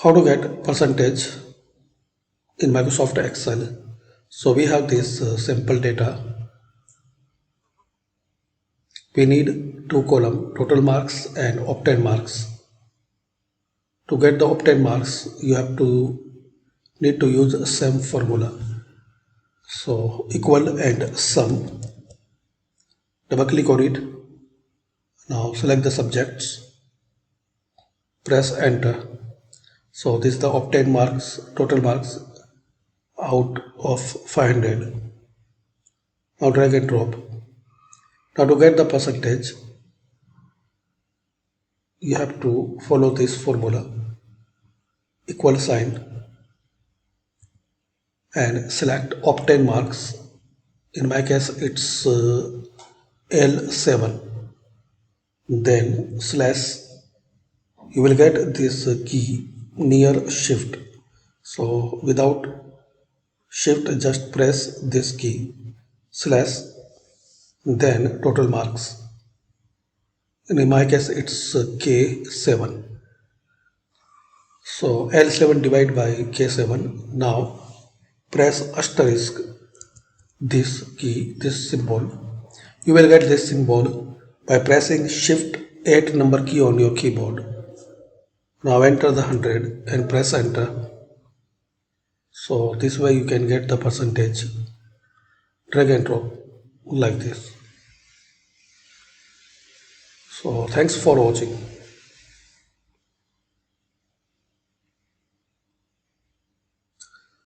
How to get percentage in Microsoft Excel? So we have this simple data. We need two columns, total marks and obtained marks. To get the obtained marks, you have to need to use the same formula. So equal and sum. Double click on it. Now select the subjects. Press enter. So this is the obtained marks, total marks out of 500. Now drag and drop. Now to get the percentage, you have to follow this formula, equal sign, and select obtain marks. In my case it's L7. Then slash, you will get this key near shift. So without shift, just press this key, slash, then total marks. And in my case it's K7. So L7 divided by K7. Now press asterisk, this key, this symbol. You will get this symbol by pressing shift 8 number key on your keyboard. Now enter the 100 and press enter. So this way you can get the percentage. Drag and drop like this. So thanks for watching.